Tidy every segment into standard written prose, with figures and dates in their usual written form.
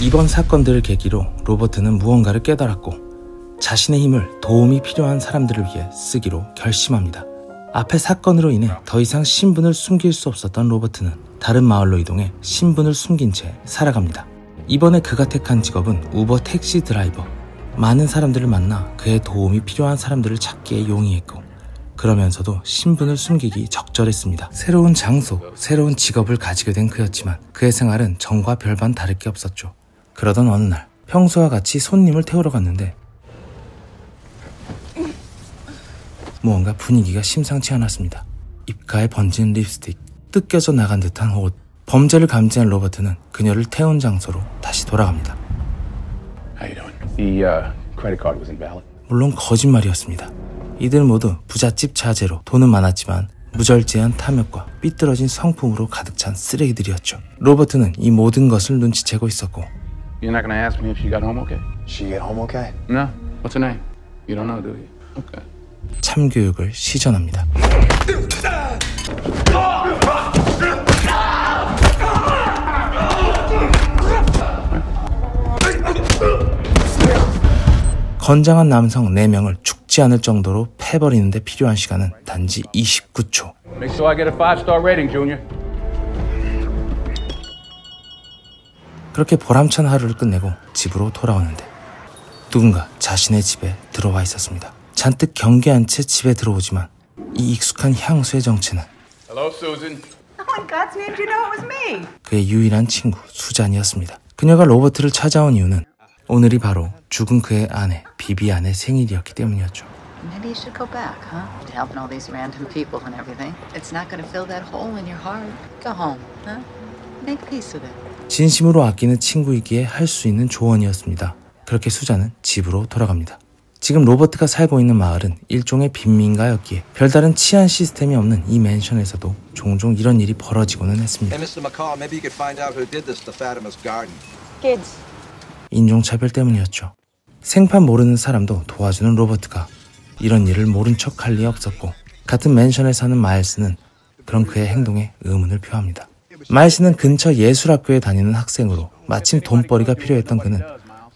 이번 사건들을 계기로 로버트는 무언가를 깨달았고 자신의 힘을 도움이 필요한 사람들을 위해 쓰기로 결심합니다. 앞의 사건으로 인해 더 이상 신분을 숨길 수 없었던 로버트는 다른 마을로 이동해 신분을 숨긴 채 살아갑니다. 이번에 그가 택한 직업은 우버 택시 드라이버. 많은 사람들을 만나 그의 도움이 필요한 사람들을 찾기에 용이했고 그러면서도 신분을 숨기기 적절했습니다. 새로운 장소, 새로운 직업을 가지게 된 그였지만 그의 생활은 전과 별반 다를 게 없었죠. 그러던 어느 날 평소와 같이 손님을 태우러 갔는데 무언가 분위기가 심상치 않았습니다. 입가에 번진 립스틱, 뜯겨져 나간 듯한 옷. 범죄를 감지한 로버트는 그녀를 태운 장소로 다시 돌아갑니다. 물론 거짓말이었습니다. 이들 모두 부잣집 자제로 돈은 많았지만 무절제한 탐욕과 삐뚤어진 성품으로 가득 찬 쓰레기들이었죠. 로버트는 이 모든 것을 눈치채고 있었고 You're not gonna ask me if she got home okay? She get home okay? No. What's her name? You don't know, do you? Okay. 참교육을 시전합니다. 건장한 남성 4명을 죽지 않을 정도로 패버리는데 필요한 시간은 단지 29초. Make sure I get a 5-star rating, Junior. 그렇게 보람찬 하루를 끝내고 집으로 돌아오는데 누군가 자신의 집에 들어와 있었습니다. 잔뜩 경계한 채 집에 들어오지만 이 익숙한 향수의 정체는 Hello, Susan. How in God's name do you know it was me? 그의 유일한 친구 수잔이었습니다. 그녀가 로버트를 찾아온 이유는 오늘이 바로 죽은 그의 아내 비비안의 생일이었기 때문이었죠. Maybe you should go back, huh? Helping all these random people and everything. It's not going to fill that hole in your heart. Go home, huh? Make peace with it. 진심으로 아끼는 친구이기에 할 수 있는 조언이었습니다. 그렇게 수잔은 집으로 돌아갑니다. 지금 로버트가 살고 있는 마을은 일종의 빈민가였기에 별다른 치안 시스템이 없는 이 맨션에서도 종종 이런 일이 벌어지고는 했습니다. Hey, Mr. McCall, maybe you could find out who did this to Fatima's garden. Kids. 인종차별 때문이었죠. 생판 모르는 사람도 도와주는 로버트가 이런 일을 모른 척 할 리 없었고 같은 맨션에 사는 마일스는 그런 그의 행동에 의문을 표합니다. 마일스는 근처 예술학교에 다니는 학생으로 마침 돈벌이가 필요했던 그는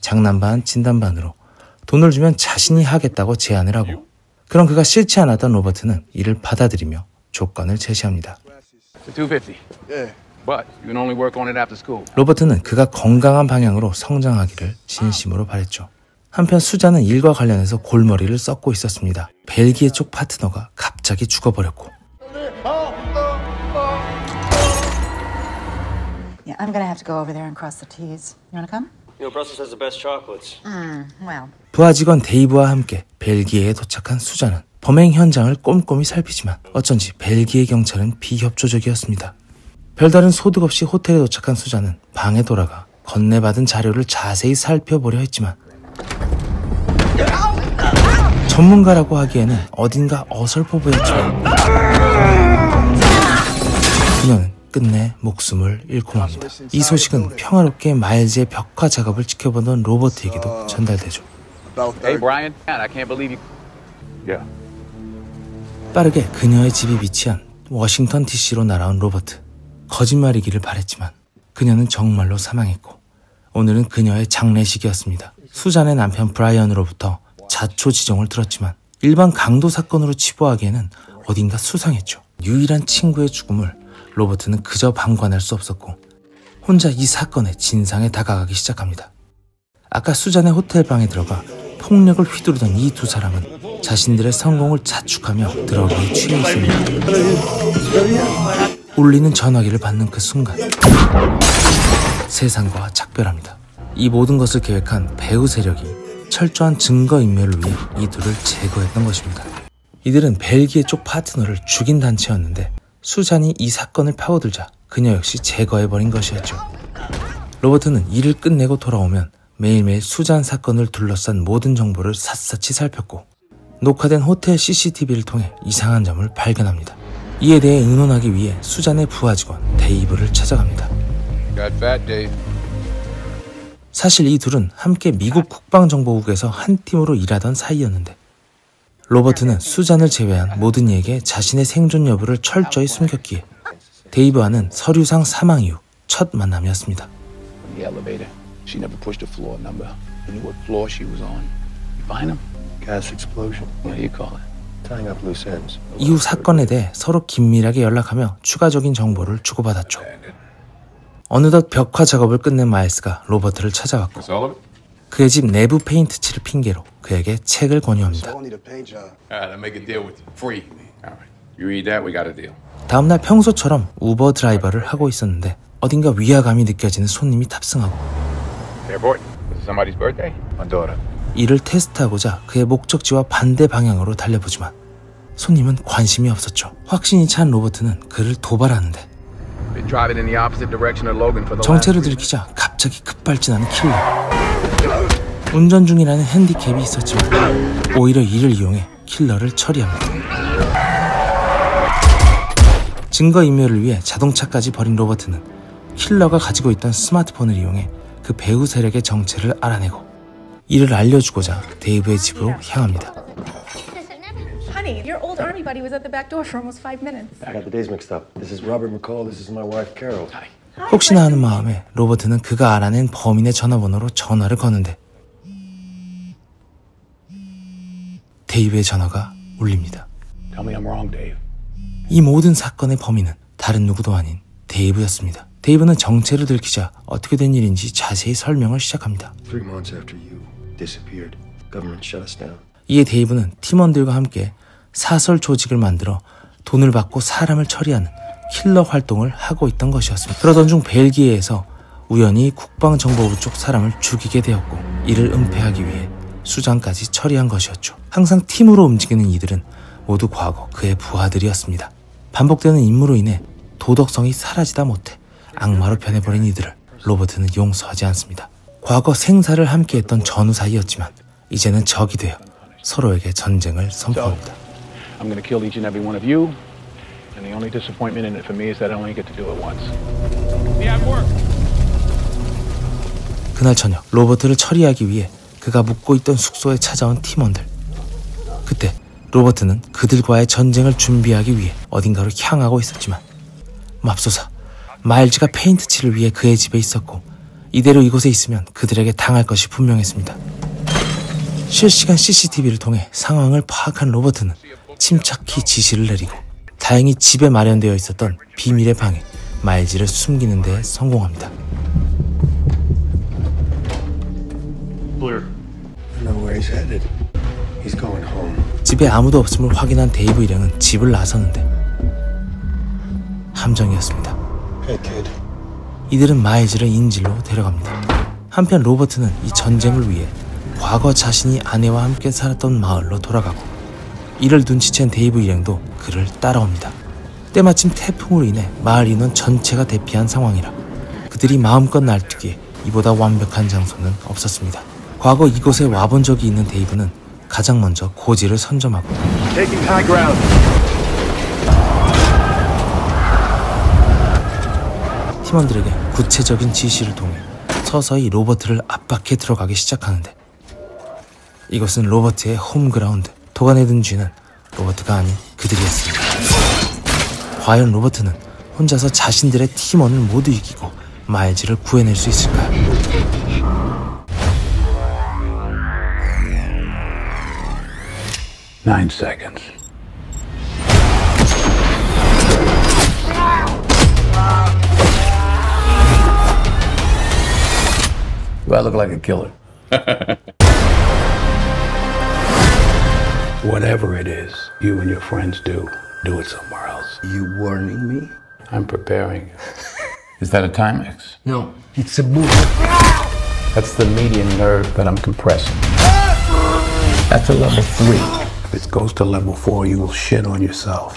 장난반 진단반으로 돈을 주면 자신이 하겠다고 제안을 하고 그런 그가 싫지 않았던 로버트는 이를 받아들이며 조건을 제시합니다. $250. Yeah. But you can only work on it after school. 로버트는 그가 건강한 방향으로 성장하기를 진심으로 바랬죠. 한편 수잔은 일과 관련해서 골머리를 썩고 있었습니다. 벨기에 쪽 파트너가 갑자기 죽어버렸고 Yeah, I'm going to have to go over there and cross the T's. You want to come? You know, Brussels has the best chocolates. Well. 부하 직원 데이브와 함께 벨기에에 도착한 수잔은 범행 현장을 꼼꼼히 살피지만 어쩐지 벨기에 경찰은 비협조적이었습니다. 별다른 소득 없이 호텔에 도착한 수잔은 방에 돌아가 건네받은 자료를 자세히 살펴보려 했지만 전문가라고 하기에는 어딘가 어설퍼 보였지만 그녀는 끝내 목숨을 잃고 맙니다. 이 소식은 평화롭게 마일즈의 벽화 작업을 지켜보던 로버트에게도 전달되죠. Hey, Brian, I can't believe you. Yeah. 빠르게 그녀의 집이 위치한 워싱턴 DC로 날아온 로버트. 거짓말이기를 바랬지만 그녀는 정말로 사망했고 오늘은 그녀의 장례식이었습니다. 수잔의 남편 브라이언으로부터 자초지종을 들었지만 일반 강도 사건으로 치부하기에는 어딘가 수상했죠. 유일한 친구의 죽음을 로버트는 그저 방관할 수 없었고 혼자 이 사건의 진상에 다가가기 시작합니다. 아까 수잔의 호텔방에 들어가 폭력을 휘두르던 이 두 사람은 자신들의 성공을 자축하며 드러기에 취해 있습니다. 울리는 전화기를 받는 그 순간 세상과 작별합니다. 이 모든 것을 계획한 배후 세력이 철저한 증거인멸을 위해 이 둘을 제거했던 것입니다. 이들은 벨기에 쪽 파트너를 죽인 단체였는데 수잔이 이 사건을 파고들자 그녀 역시 제거해버린 것이었죠. 로버트는 일을 끝내고 돌아오면 매일매일 수잔 사건을 둘러싼 모든 정보를 샅샅이 살폈고 녹화된 호텔 CCTV를 통해 이상한 점을 발견합니다. 이에 대해 의논하기 위해 수잔의 부하 직원 데이브를 찾아갑니다. 사실 이 둘은 함께 미국 국방정보국에서 한 팀으로 일하던 사이였는데 로버트는 수잔을 제외한 모든 이에게 자신의 생존 여부를 철저히 숨겼기에 데이브와는 서류상 사망 이후 첫 만남이었습니다. She never pushed a floor number. You knew what floor she was on. You find him? Gas explosion. What do you call it? Tying up loose ends. 이후 사건에 대해 서로 긴밀하게 연락하며 추가적인 정보를 주고받았죠. 어느덧 벽화 작업을 끝낸 마일스가 로버트를 찾아왔고 That's all of it? 그의 집 내부 페인트 칠을 핑계로 그에게 책을 권유합니다. I need a paint job. All right, I'll make a deal with you. Free. All right. You read that, we got a deal. 다음날 평소처럼 우버 드라이버를 하고 있었는데 어딘가 위화감이 느껴지는 손님이 탑승하고 Hey, boy. This is somebody's birthday? My daughter. 이를 테스트하고자 그의 목적지와 반대 방향으로 달려보지만 손님은 관심이 없었죠. 확신이 찬 로버트는 그를 도발하는데 Been driving in the opposite direction of Logan for the 정체를 들키자 갑자기 급발진하는 킬러. 운전 중이라는 핸디캡이 있었지만 오히려 이를 이용해 킬러를 처리합니다. 증거인멸을 위해 자동차까지 버린 로버트는 킬러가 가지고 있던 스마트폰을 이용해 그 배후 세력의 정체를 알아내고 이를 알려주고자 데이브의 집으로 향합니다. Honey, your old army buddy was at the back door for almost 5 minutes. I got the days mixed up. This is Robert McCall. This is my wife, Carol. 혹시나 하는 마음에 로버트는 그가 알아낸 범인의 전화번호로 전화를 거는데 데이브의 전화가 울립니다. Tell me I'm wrong, Dave. 이 모든 사건의 범인은 다른 누구도 아닌 데이브였습니다. 데이브는 정체를 들키자 어떻게 된 일인지 자세히 설명을 시작합니다. 3 months after you disappeared, government shut us down. 이에 데이브는 팀원들과 함께 사설 조직을 만들어 돈을 받고 사람을 처리하는 킬러 활동을 하고 있던 것이었습니다. 그러던 중 벨기에에서 우연히 국방정보부 쪽 사람을 죽이게 되었고 이를 은폐하기 위해 수장까지 처리한 것이었죠. 항상 팀으로 움직이는 이들은 모두 과거 그의 부하들이었습니다. 반복되는 임무로 인해 도덕성이 사라지다 못해 악마로 변해버린 이들을 로버트는 용서하지 않습니다. 과거 생사를 함께했던 전우사이였지만 이제는 적이 되어 서로에게 전쟁을 선포합니다. I'm going to kill each and every one of you, and the only disappointment in it for me is that I only get to do it once. Yeah, it worked. 그날 저녁 로버트를 처리하기 위해 그가 묵고 있던 숙소에 찾아온 팀원들. 그때 로버트는 그들과의 전쟁을 준비하기 위해 어딘가로 향하고 있었지만 맙소사 마일즈가 페인트 칠을 위해 그의 집에 있었고 이대로 이곳에 있으면 그들에게 당할 것이 분명했습니다. 실시간 CCTV를 통해 상황을 파악한 로버트는 침착히 지시를 내리고 다행히 집에 마련되어 있었던 비밀의 방에 마일즈를 숨기는 데 성공합니다. I know where he's headed. He's going home. 집에 아무도 없음을 확인한 데이브 일행은 집을 나섰는데 함정이었습니다. Hey, kid. 이들은 마일즈를 인질로 데려갑니다. 한편 로버트는 이 전쟁을 위해 과거 자신이 아내와 함께 살았던 마을로 돌아가고 이를 눈치챈 데이브 일행도 그를 따라옵니다. 때마침 태풍으로 인해 마을 인원 전체가 대피한 상황이라 그들이 마음껏 날뛰기에 이보다 완벽한 장소는 없었습니다. 과거 이곳에 와본 적이 있는 데이브는 가장 먼저 고지를 선점하고 Taking high ground. 팀원들에게 구체적인 지시를 통해 서서히 로버트를 압박해 들어가기 시작하는데 이것은 로버트의 홈그라운드. 도가내든 쥐는 로버트가 아닌 그들이었습니다. 과연 로버트는 혼자서 자신들의 팀원을 모두 이기고 마일즈를 구해낼 수 있을까요? Nine seconds. Do I look like a killer? Whatever it is you and your friends do it somewhere else. You warning me? I'm preparing you. Is that a Timex? No, it's a movie. That's the median nerve that I'm compressing. That's a level 3. If it goes to level 4, you will shit on yourself.